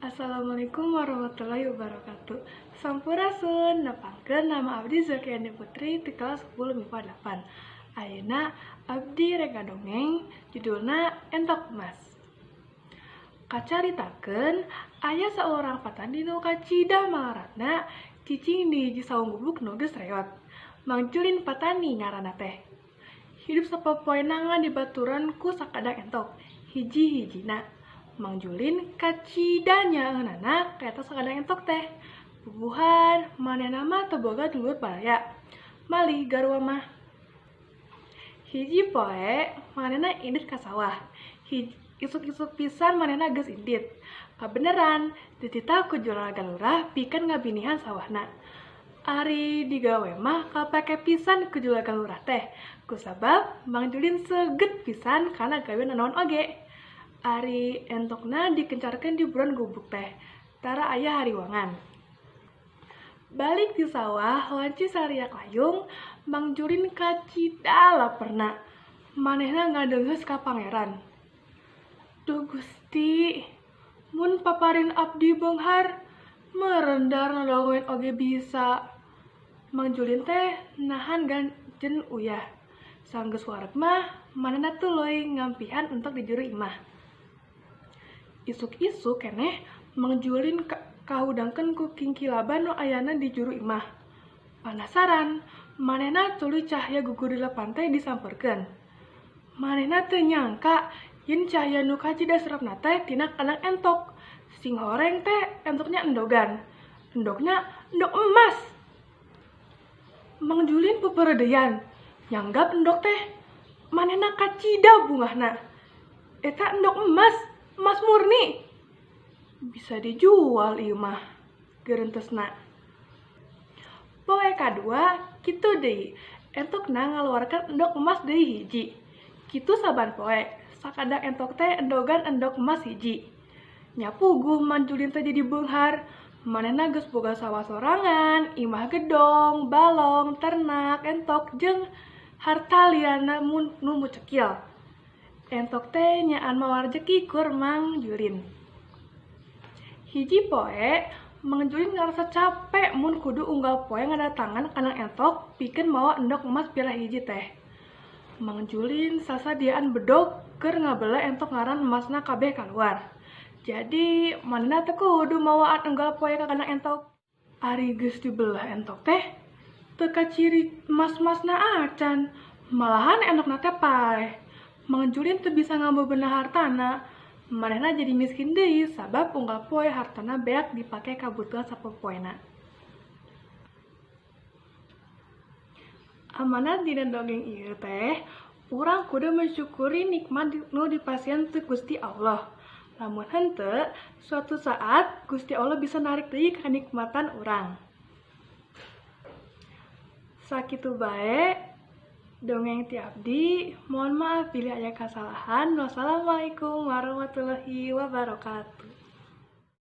Assalamualaikum warahmatullahi wabarakatuh. Sampurasun, nepangkeun nama abdi Zulkiani Putri di kelas 10 MIPA 8. Ayeuna abdi rek ngadongeng judulna Entok Emas. Kacaritakeun aya saorang patani nu kacida malaratna cicing di hiji saung gubuk nu geus reot. Mang Julin patani ngaranna teh. Hidup sapopoena dibaturan ku sakadang entok, hiji-hijina. Mang Julin kacidanya eunana kaeta sakadang entok teh. Bubuhan manehna mah teu boga dulur balaya. Malih garua mah. Hiji poe manehna indit ka sawah. Isuk-isuk pisan manehna geus indit. Kabeneran dititah ku juragan lurah pikeun ngabinihan sawahna. Ari digawe mah kapake pisan ku juragan lurah teh. Kusabab Mang Julin seugeut pisan kana gawe nanaon oge. Ari entokna dikencarkeun di buron gubuk teh. Tara aya hariwangan. Balik di sawah wanci sariak layung, Mang Julin kacida laperna. Manehna ngadeungheus ka pangeran. Duh Gusti, mun paparin abdi beunghar, merendar nodongoen oge bisa. Mang Julin teh nahan ganjen uyah. Sanggeus wareg mah, manehna tuluy ngampihan untuk di juru imah. Isuk-isuk keneh Mang Julin kahudangkeun ku kingkilaban nu ayana di juru imah. Panasaran, manehna tuluy cahya gugur di lepan teh disampeurkeun. Manehna teu nyangka yen cahya nu kacida serepna teh tina kandang entok. Sing horeng teh entoknya endogan. Endoknya endok emas. Mang Julin peperedeyan, nyanggap endok teh manehna kacida bungahna. Eta endok emas murni. Bisa dijual ieu mah geurentesna. Poe kadua kitu deui. Entokna ngaluarkeun endok emas deui hiji. Kitu saban poe. Sakadang entok teh endogan endok emas hiji. Nya puguh Mang Julin teh jadi beunghar. Manehna geus boga sawah sorangan, imah gedong, balong, ternak, entok jeung harta liana nu mucekil. Entok teh nyaan mawar rejeki kur Mang Julin. Hiji poe, Mang Julin ngarasa capek mun kudu unggal poe ngadatangan kandang entok pikeun mawa endok emas pira hiji teh. Mang Julin sasadiaan bedog keur ngabela entok ngaran emasna kabeh kaluar. Jadi manehna teh kudu mawaan unggal poe ka kandang entok. Ari geus dibelah entok teh teu kaciri emas-emasna acan, malahan endokna teh paeh. Mang Julin teu bisa ngambebeunah hartana. Manehna jadi miskin deui sabab unggal poe hartana beak dipake kabutuhan sapopoena. Amanat dina dongeng ieu teh, urang kudu mensyukuri nikmat nu dipasieun ti Gusti Allah. Lamun henteu, suatu saat Gusti Allah bisa narik deui kanikmatan urang. Sakitu bae dongeng ti abdi, mohon maaf bila aya kasalahan. Wassalamualaikum warahmatullahi wabarakatuh.